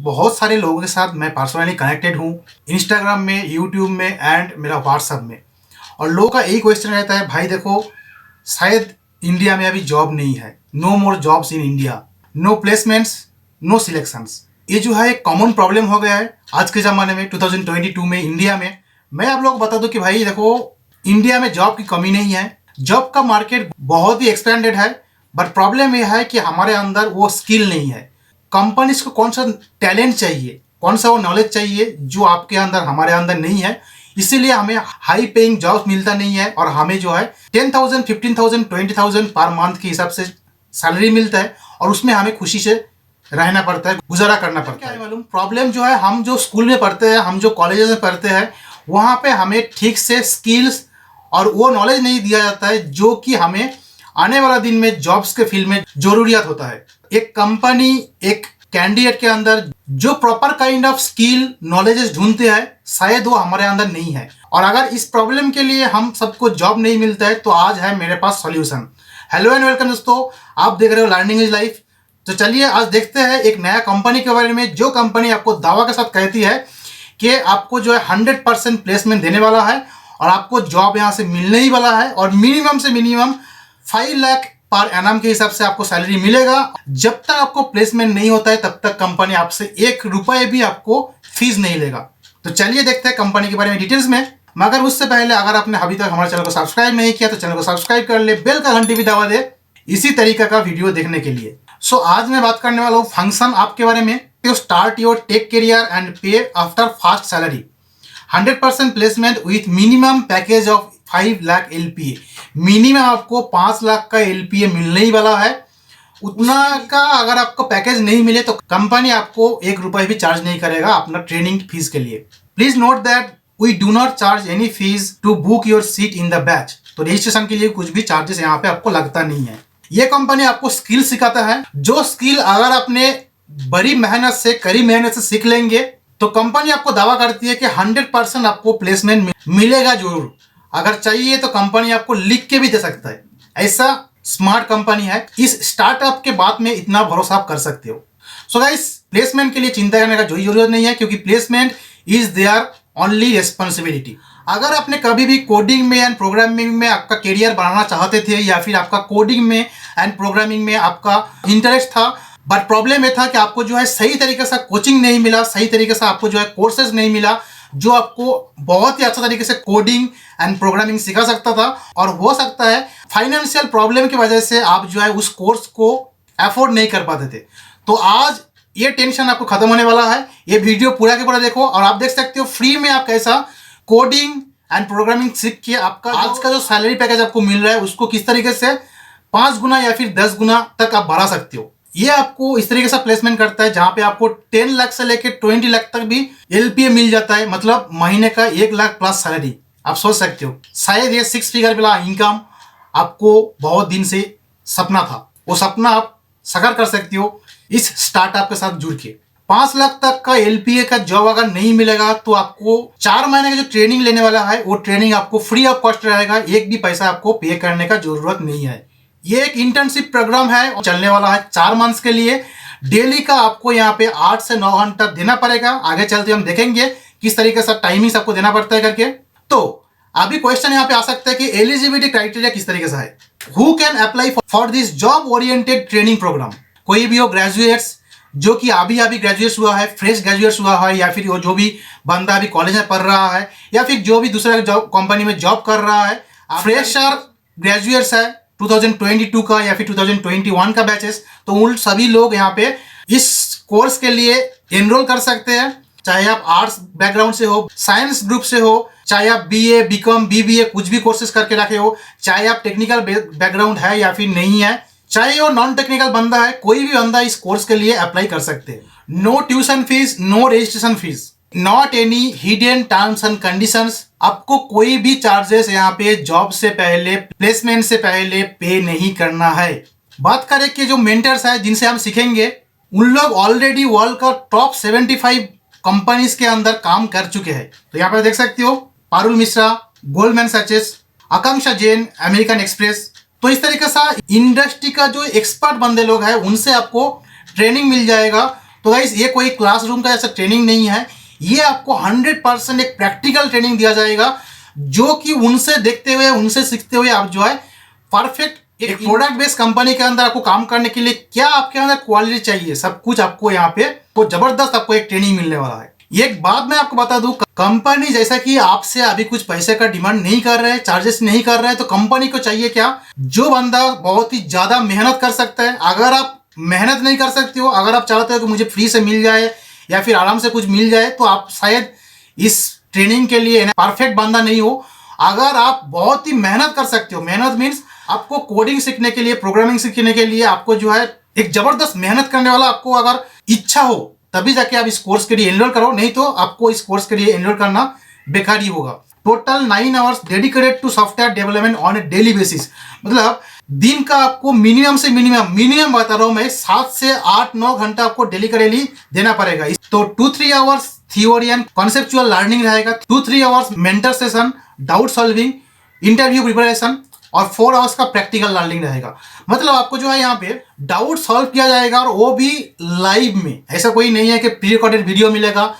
बहुत सारे लोगों के साथ मैं पर्सनली कनेक्टेड हूँ, इंस्टाग्राम में, यूट्यूब में एंड मेरा व्हाट्सअप में। और लोगों का यही क्वेश्चन रहता है, भाई देखो शायद इंडिया में अभी जॉब नहीं है, no more jobs in India, no placements, no selections. ये जो है एक कॉमन प्रॉब्लम हो गया है आज के ज़माने में 2022 में इंडिया में। मैं आप लोगों को बता दूं कि भाई देखो इंडिया में जॉब की कमी नहीं है, जॉब का मार्केट बहुत ही एक्सपेंडेड है, बट प्रॉब्लम यह है कि हमारे अंदर वो स्किल नहीं है। कंपनीज को कौन सा टैलेंट चाहिए, कौन सा वो नॉलेज चाहिए जो आपके अंदर हमारे अंदर नहीं है, इसीलिए हमें हाई पेइंग जॉब मिलता नहीं है और हमें जो है 10,000, 15,000, 20,000 पर मंथ के हिसाब से सैलरी मिलता है और उसमें हमें खुशी से रहना पड़ता है, गुजारा करना पड़ता है। मालूम प्रॉब्लम जो है, हम जो स्कूल में पढ़ते हैं, हम जो कॉलेजेस में पढ़ते हैं, वहाँ पे हमें ठीक से स्किल्स और वो नॉलेज नहीं दिया जाता है जो कि हमें आने वाला दिन में जॉब्स के फील्ड में जरूरियत होता है। एक कंपनी एक कैंडिडेट के अंदर जो proper kind of skill knowledges ढूंढते हैं, शायद वो हमारे अंदर नहीं है। और अगर इस प्रॉब्लम के लिए हम सबको जॉब नहीं मिलता है तो आज है मेरे पास सॉल्यूशन। हेलो एंड वेलकम दोस्तों, आप देख रहे हो लर्निंग इज लाइफ। तो चलिए आज देखते हैं एक नया कंपनी के बारे में, जो कंपनी आपको दावा के साथ कहती है कि आपको जो है 100% प्लेसमेंट देने वाला है और आपको जॉब यहाँ से मिलने ही वाला है और मिनिमम से मिनिमम 5 लाख पर एनम के हिसाब से आपको सैलरी मिलेगा। जब तक आपको प्लेसमेंट नहीं होता है तब तक कंपनी आपसे 1 रुपये भी आपको फीस नहीं लेगा। तो चलिए देखते हैं कंपनी के बारे में डिटेल्स में। मगर उससे पहले अगर आपने अभी तक हमारे चैनल को सब्सक्राइब नहीं किया तो चैनल को सब्सक्राइब कर ले, बेल का घंटी भी दबा दे इसी तरीके का वीडियो देखने के लिए। सो आज मैं बात करने वाला हूँ फंक्शन ऐप के बारे में। To start your tech career and pay after first salary, 100% placement with minimum package of 5 lakh LPA। Minimum आपको 5 लाख का LPA मिलने ही वाला है। उतना का अगर आपको पैकेज नहीं मिले तो कंपनी आपको 1 रुपये भी चार्ज नहीं करेगा अपना ट्रेनिंग फीस के लिए। Please note that we do not charge any fees to book your seat in the batch. तो रजिस्ट्रेशन के लिए कुछ भी चार्जेस यहाँ पे आपको लगता नहीं है। ये कंपनी आपको स्किल सिखाता है, जो स्किल अगर आपने बड़ी मेहनत से, कड़ी मेहनत से सीख लेंगे तो कंपनी आपको दावा करती है कि 100% आपको प्लेसमेंट मिलेगा जरूर। अगर चाहिए तो कंपनी आपको लिख के भी दे सकता है। ऐसा स्मार्ट कंपनी है। इस स्टार्टअप के बाद में इतना भरोसा आप कर सकते हो। सो गाइस, प्लेसमेंट के लिए चिंता करने का कोई जरूरत नहीं है, क्योंकि placement is their only responsibility. अगर आपने कभी भी कोडिंग में एंड प्रोग्रामिंग में आपका करियर बनाना चाहते थे, या फिर आपका कोडिंग में एंड प्रोग्रामिंग में आपका इंटरेस्ट था, बट प्रॉब्लम ये था कि आपको जो है सही तरीके से कोचिंग नहीं मिला, सही तरीके से आपको जो है कोर्सेज नहीं मिला जो आपको बहुत ही अच्छा तरीके से कोडिंग एंड प्रोग्रामिंग सिखा सकता था। और हो सकता है फाइनेंशियल प्रॉब्लम की वजह से आप जो है उस कोर्स को अफोर्ड नहीं कर पाते थे। तो आज ये टेंशन आपको खत्म होने वाला है। ये वीडियो पूरा के पूरा देखो और आप देख सकते हो फ्री में आप कैसा कोडिंग एंड प्रोग्रामिंग सीख के आपका आज का जो सैलरी पैकेज आपको मिल रहा है उसको किस तरीके से 5 गुना या फिर 10 गुना तक आप बढ़ा सकते हो। ये आपको इस तरीके से प्लेसमेंट करता है जहां पे आपको 10 लाख से लेकर 20 लाख तक भी LPA मिल जाता है, मतलब महीने का 1 लाख प्लस सैलरी। आप सोच सकते हो, शायद ये 6 फिगर वाला इनकम आपको बहुत दिन से सपना था, वो सपना आप साकार कर सकते हो इस स्टार्टअप के साथ जुड़ के। 5 लाख तक का LPA का जॉब अगर नहीं मिलेगा तो आपको 4 महीने का जो ट्रेनिंग लेने वाला है वो ट्रेनिंग आपको फ्री ऑफ कॉस्ट रहेगा। एक भी पैसा आपको पे करने का जरूरत नहीं है। ये एक इंटर्नशिप प्रोग्राम है और चलने वाला है 4 मंथ्स के लिए। डेली का आपको यहाँ पे 8 से 9 घंटा देना पड़ेगा। आगे चलते हम देखेंगे किस तरीके से टाइमिंग्स आपको देना पड़ता है करके। तो अभी क्वेश्चन यहाँ पे आ सकता है कि एलिजिबिलिटी क्राइटेरिया किस तरीके से है। Who can apply for this job oriented training program. कोई भी हो, ग्रेजुएट्स जो कि अभी ग्रेजुएट हुआ है, फ्रेश ग्रेजुएट हुआ है, या फिर जो भी बंदा अभी कॉलेज में पढ़ रहा है, या फिर जो भी दूसरा कंपनी में जॉब कर रहा है, फ्रेशर ग्रेजुएट्स है 2022 का या फिर 2021 का बैचेस, तो उन सभी लोग यहाँ पे इस कोर्स के लिए एनरोल कर सकते हैं। चाहे आप आर्ट्स बैकग्राउंड से हो, साइंस ग्रुप से हो, चाहे आप BA, BCom, BBA कुछ भी कोर्सेज करके रखे हो, चाहे आप टेक्निकल बैकग्राउंड है या फिर नहीं है, चाहे वो नॉन टेक्निकल बंदा है, कोई भी बंदा इस कोर्स के लिए अप्लाई कर सकते हैं। No tuition fees, no registration fees, not any hidden terms and conditions. आपको कोई भी चार्जेस यहाँ पे जॉब से पहले, प्लेसमेंट से पहले पे नहीं करना है। बात करें कि जो मेंटर्स है जिनसे हम सीखेंगे, उन लोग ऑलरेडी वर्ल्ड का टॉप 75 कंपनीज के अंदर काम कर चुके हैं। तो यहाँ पर देख सकते हो पारुल मिश्रा, गोल्डमैन सैचेस, आकांक्षा जैन, अमेरिकन एक्सप्रेस। तो इस तरीके से इंडस्ट्री का जो एक्सपर्ट बंदे लोग हैं उनसे आपको ट्रेनिंग मिल जाएगा। तो गाइस ये कोई क्लासरूम का जैसा ट्रेनिंग नहीं है, ये आपको 100% एक प्रैक्टिकल ट्रेनिंग दिया जाएगा, जो कि उनसे देखते हुए उनसे सीखते हुए आप जो है परफेक्ट एक प्रोडक्ट बेस्ड कंपनी के अंदर आपको काम करने के लिए क्या आपके अंदर क्वालिटी चाहिए, सब कुछ आपको यहाँ पे तो जबरदस्त आपको एक ट्रेनिंग मिलने वाला है। एक बात मैं आपको बता दूं, कंपनी जैसा कि आपसे अभी कुछ पैसे का डिमांड नहीं कर रहे हैं, चार्जेस नहीं कर रहे हैं, तो कंपनी को चाहिए क्या, जो बंदा बहुत ही ज्यादा मेहनत कर सकता है। अगर आप मेहनत नहीं कर सकते हो, अगर आप चाहते हो कि मुझे फ्री से मिल जाए या फिर आराम से कुछ मिल जाए, तो आप शायद इस ट्रेनिंग के लिए परफेक्ट बंदा नहीं हो। अगर आप बहुत ही मेहनत कर सकते हो, मेहनत मीन्स आपको कोडिंग सीखने के लिए, प्रोग्रामिंग सीखने के लिए आपको जो है एक जबरदस्त मेहनत करने वाला आपको अगर इच्छा हो, तभी जाके आप इस कोर्स के लिए एनरोल करो, नहीं तो आपको इस कोर्स के लिए एनरोल करना बेकार ही होगा। Total 9 hours dedicated to software development on a daily basis, मतलब दिन का आपको मिनिमम से मिनिमम बता रहा हूं मैं, 7 से 8-9 घंटा आपको डेली का डेली देना पड़ेगा। तो 2-3 hours theory and conceptual learning रहेगा, 2-3 hours mentor session, doubt solving, interview preparation और 4 आवर्स का प्रैक्टिकल लर्निंग रहेगा। मतलब आपको जो है यहाँ पे डाउट सॉल्व किया जाएगा, और वो भी लाइव में। ऐसा कोई नहीं है कि प्री रिकॉर्डेड वीडियो मिलेगा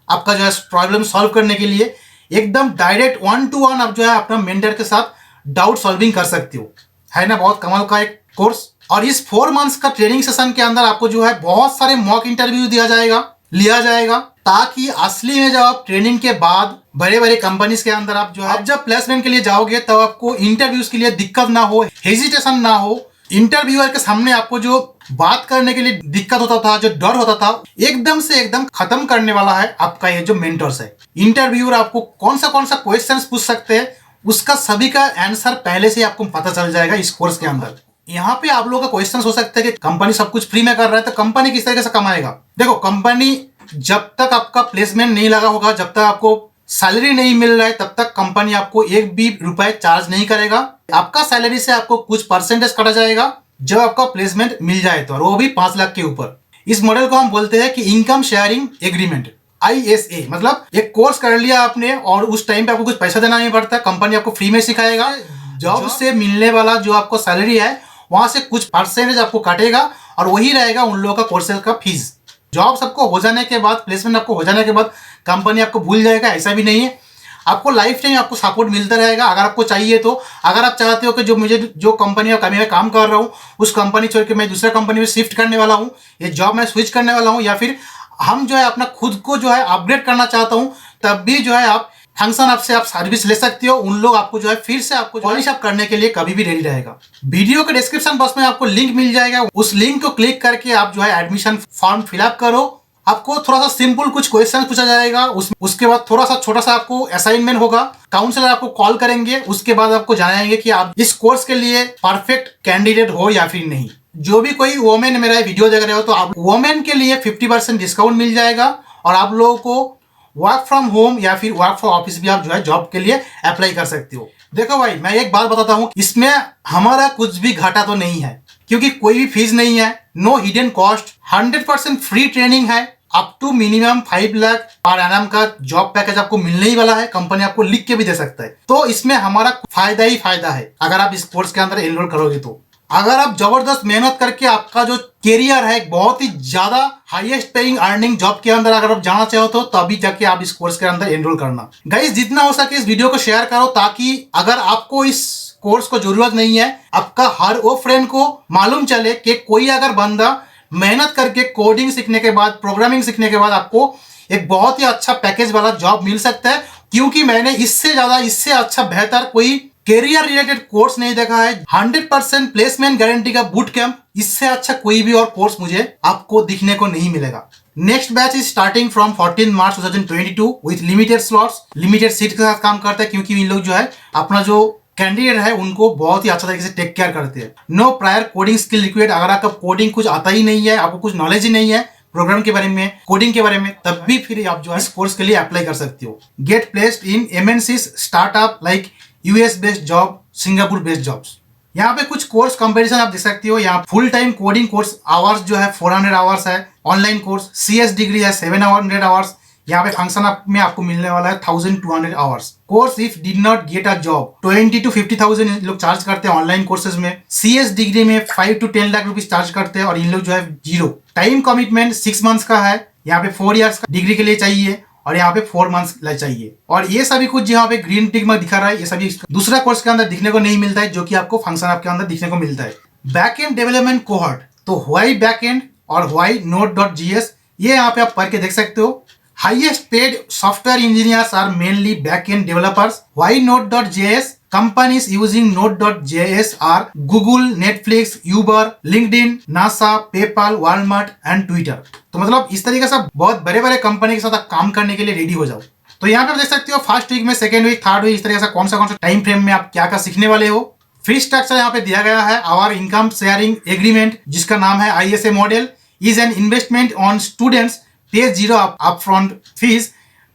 आपका जो है प्रॉब्लम सॉल्व करने के लिए, एकदम डायरेक्ट 1-to-1 आप जो है अपना मेंटर के साथ डाउट सॉल्विंग कर सकते हो। है ना बहुत कमाल का एक कोर्स। और इस 4 मंथ्स का ट्रेनिंग सेशन के अंदर आपको जो है बहुत सारे मॉक इंटरव्यू लिया जाएगा, ताकि असली में जब आप ट्रेनिंग के बाद बड़े बड़े कंपनीज के अंदर आप जो है, आप जब प्लेसमेंट के लिए जाओगे तब आपको इंटरव्यूज के लिए दिक्कत ना हो, हेजिटेशन ना हो। इंटरव्यूअर के सामने आपको जो बात करने के लिए दिक्कत होता था, जो डर होता था, एकदम से एकदम खत्म करने वाला है आपका ये जो मेंटर्स है। इंटरव्यूअर आपको कौन सा क्वेश्चंस पूछ सकते हैं, उसका सभी का आंसर पहले से आपको पता चल जाएगा इस कोर्स के अंदर। यहाँ पे आप लोगों का क्वेश्चन हो सकता है कि कंपनी सब कुछ फ्री में कर रहा है, तो कंपनी किस तरीके से कमाएगा। देखो, कंपनी जब तक आपका प्लेसमेंट नहीं लगा होगा, जब तक आपको सैलरी नहीं मिल रहा है, तब तक कंपनी आपको एक भी रुपए चार्ज नहीं करेगा। आपका सैलरी से आपको कुछ परसेंटेज काटा जाएगा जब आपका प्लेसमेंट मिल जाए तो, और वो भी 5 लाख के ऊपर। इस मॉडल को हम बोलते हैं कि इनकम शेयरिंग एग्रीमेंट, ISA। मतलब एक कोर्स कर लिया आपने और उस टाइम पे आपको कुछ पैसा देना नहीं पड़ता, कंपनी आपको फ्री में सिखाएगा। जॉब से मिलने वाला जो आपको सैलरी है, वहां से कुछ परसेंटेज आपको काटेगा, और वही रहेगा उन लोगों का कोर्सेज का फीस। जॉब सबको हो जाने के बाद, प्लेसमेंट आपको हो जाने के बाद कंपनी आपको भूल जाएगा, ऐसा भी नहीं है। आपको लाइफ टाइम आपको सपोर्ट मिलता रहेगा अगर आपको चाहिए तो। अगर आप चाहते हो कि जो कंपनी में काम कर रहा हूँ, उस कंपनी छोड़ के मैं दूसरा कंपनी में शिफ्ट करने वाला हूँ, ये जॉब मैं स्विच करने वाला हूँ, या फिर हम जो है अपना खुद को जो है अपग्रेड करना चाहता हूँ, तब भी जो है आप फंक्शन ऐप से आप सर्विस ले सकते हो। उन लोग आपको जो है फिर से आपको पॉलिश अप करने के लिए कभी भी रेडी रहेगा। वीडियो के डिस्क्रिप्शन बॉक्स में आपको लिंक मिल जाएगा, उस लिंक को क्लिक करके आप जो है एडमिशन फॉर्म फिलअप करो। आपको थोड़ा सा सिंपल कुछ क्वेश्चन पूछा जाएगा, उसके बाद थोड़ा सा छोटा सा आपको असाइनमेंट होगा, काउंसलर आपको कॉल करेंगे, उसके बाद आपको जानेंगे कि आप इस कोर्स के लिए परफेक्ट कैंडिडेट हो या फिर नहीं। जो भी कोई वोमेन मेरा वीडियो देख रहे हो, तो आप वोमेन के लिए 50% डिस्काउंट मिल जाएगा, और आप लोगों को वर्क फ्रॉम होम या फिर वर्क फ्रॉम ऑफिस भी आप जो है जॉब के लिए अप्लाई कर सकते हो। देखो भाई, मैं एक बात बताता हूँ, इसमें हमारा कुछ भी घाटा तो नहीं है, क्योंकि कोई भी फीस नहीं है, no hidden cost, 100% free training है। Up to minimum 5 lakh per annum का जॉब पैकेज आपको मिलने ही वाला है, कंपनी आपको लिख के भी दे सकता है। तो इसमें हमारा फायदा ही फायदा है अगर आप इस कोर्स के अंदर एनरोल करोगे तो। अगर आप जबरदस्त मेहनत करके आपका जो कैरियर है, बहुत ही ज्यादा हाईएस्ट पेइंग अर्निंग जॉब के अंदर अगर आप जाना चाहो तो तभी जाके आप इस कोर्स के अंदर एनरोल करना। गाइस, जितना हो सके इस वीडियो को शेयर करो, ताकि अगर आपको इस कोर्स को जरूरत नहीं है, आपका हर वो फ्रेंड को मालूम चले कि कोई अगर बंदा मेहनत करके कोडिंग सीखने के बाद, प्रोग्रामिंग सीखने के बाद आपको एक बहुत ही अच्छा पैकेज वाला जॉब मिल सकता है। क्योंकि मैंने इससे ज्यादा, इससे अच्छा बेहतर कोई कैरियर रिलेटेड कोर्स नहीं देखा है। 100% प्लेसमेंट गारंटी का बूट कैंप, इससे अच्छा कोई भी और कोर्स मुझे आपको दिखने को नहीं मिलेगा। Next batch is starting from 14 March 2022 with limited slots, limited seat के साथ काम करता है, क्योंकि इन लोग जो है अपना जो कैंडिडेट है उनको बहुत ही अच्छा तरीके से टेक केयर करते हैं। No prior coding skill required, अगर आपका कोडिंग कुछ आता ही नहीं है, आपको कुछ नॉलेज ही नहीं है प्रोग्राम के बारे में, कोडिंग के बारे में, तब भी फिर आप जो है इस कोर्स के लिए अप्लाई कर सकते हो। Get placed in MNCs startup like US based job, Singapore based jobs. यहाँ पे कुछ कोर्स कंपैरिजन आप देख सकते हो। यहाँ full time coding course hours जो है 400 आवर्स है, ऑनलाइन कोर्स CS डिग्री है 700 आवर्स, यहाँ पे फंक्शन अप में आपको मिलने वाला है 1200 hours. Course if did not get a job 20 to 50,000 लोग चार्ज करते हैं ऑनलाइन कोर्सेज में। CS डिग्री में 5 to 10 लाख रुपीज चार्ज करते हैं और इन लोग जो है 0। टाइम कमिटमेंट 6 मंथ्स का है, यहाँ पे 4 इयर्स का डिग्री के लिए चाहिए और यहाँ पे 4 मंथ्स चाहिए। और ये सभी कुछ यहाँ पे ग्रीन टिक में दिखा रहा है, ये सभी दूसरा कोर्स के अंदर दिखने को नहीं मिलता है, जो कि आपको फंक्शन ऐप के अंदर दिखने को मिलता है। बैकएंड डेवलपमेंट कोहॉर्ट, तो व्हाई बैकएंड और व्हाई node.js, ये यहाँ पे आप पढ़ के देख सकते हो। Highest paid software engineers are mainly backend developers. Why node.js, companies using node.js are Google, Netflix, Uber, LinkedIn, NASA, PayPal, Walmart and Twitter. तो मतलब इस तरीके से बहुत बड़े बड़े कंपनी के साथ आप काम करने के लिए रेडी हो जाओ। तो यहाँ पे आप देख सकते हो फर्स्ट वीक में, सेकंड वीक, थर्ड वीक, इस तरीके से कौन सा टाइम फ्रेम में आप क्या क्या सीखने वाले हो। फी स्ट्रक्चर यहाँ पे दिया गया है। आवर इनकम शेयरिंग एग्रीमेंट, जिसका नाम है ISA model, is an investment on students, पे 0 upfront fees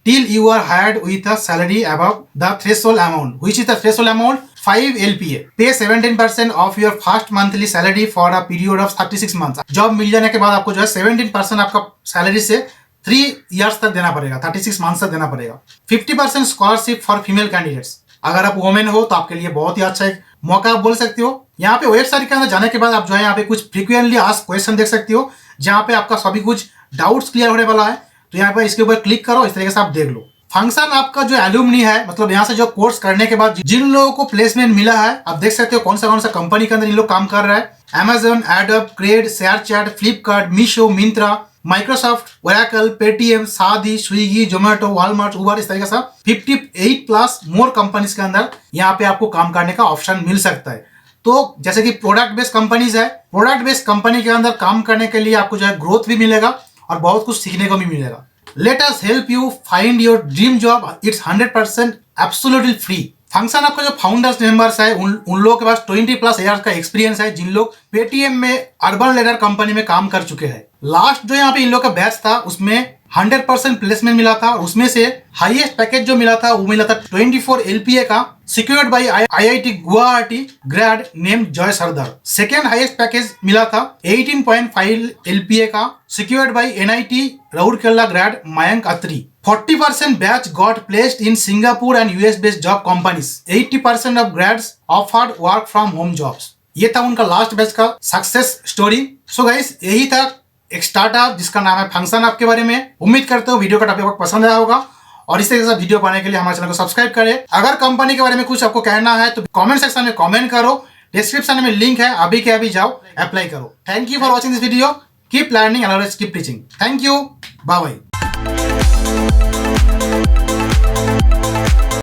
till you are hired with a salary above the threshold amount, which is the threshold amount 5 LPA. Pay 17% of your first monthly salary for a period of 36 months. Job मिल जाने के बाद आपको जो है 17% आपका salary से 3 years तक देना पड़ेगा, 36 मंथ्स तक देना पड़ेगा। 50% स्कॉलरशिप फॉर फीमेल कैंडिडेट्स। अगर आप वुमेन हो तो आपके लिए बहुत ही अच्छा एक मौका आप बोल सकते हो। यहाँ पे वेबसाइट के अंदर जाने के बाद आप जो है यहाँ पे कुछ फ्रीक्वेंटली आस्क्ड क्वेश्चन देख सकते हो, जहाँ पे आपका सभी कुछ डाउट्स क्लियर होने वाला है। तो यहाँ पे इसके ऊपर क्लिक करो, इस तरीके से आप देख लो। फंक्शन आपका जो एलुमनी है, मतलब यहाँ से जो कोर्स करने के बाद जिन लोगों को प्लेसमेंट मिला है, आप देख सकते हो कौन सा कंपनी के अंदर इन लोग काम कर रहा है। Amazon, Adobe, CRED, ShareChat, Flipkart, Meesho, Myntra, Microsoft, Oracle, Paytm, Shaadi, Swiggy, Zomato, Walmart, Uber, इस तरीके से 58 प्लस मोर कंपनीज के अंदर यहाँ पे आपको काम करने का ऑप्शन मिल सकता है। तो जैसे कि प्रोडक्ट बेस्ड कंपनीज है, प्रोडक्ट बेस्ड कंपनी के अंदर काम करने के लिए आपको जो है ग्रोथ भी मिलेगा और बहुत कुछ सीखने को भी मिलेगा। Let us help you find your dream job, it's 100% absolutely free. Function आपका जो फाउंडर्स मेंबर्स है, उन लोगों के पास 20+ ईयर्स का एक्सपीरियंस है, जिन लोग पेटीएम में अर्बन लैडर कंपनी में काम कर चुके हैं। लास्ट जो यहाँ पे इन लोग का बैच था, उसमें 100% प्लेसमेंट मिला था। उसमें से हाईएस्ट पैकेज जो मिला था वो मिला था 24 LPA का, secured by IIT Guwahati grad name Joy Sardar. Second highest package मिला था 18.5 LPA का, secured by NIT Rourkela grad Mayank Atri. 40% batch got placed in Singapore and US based job companies. 80% of grads offered work from home jobs. ये था उनका last batch का success story. So guys, यही था एक स्टार्टअप जिसका नाम है फंक्शन ऐप के बारे में। उम्मीद करते हो वीडियो का टॉपिक आपको पसंद आया होगा और इस तरीके से वीडियो पाने के लिए हमारे चैनल को सब्सक्राइब करें। अगर कंपनी के बारे में कुछ आपको कहना है तो कमेंट सेक्शन में कमेंट करो। डिस्क्रिप्शन में लिंक है, अभी के अभी जाओ, अप्लाई करो। Thank you for watching this video. Keep learning and always keep teaching. Thank you, bye bye.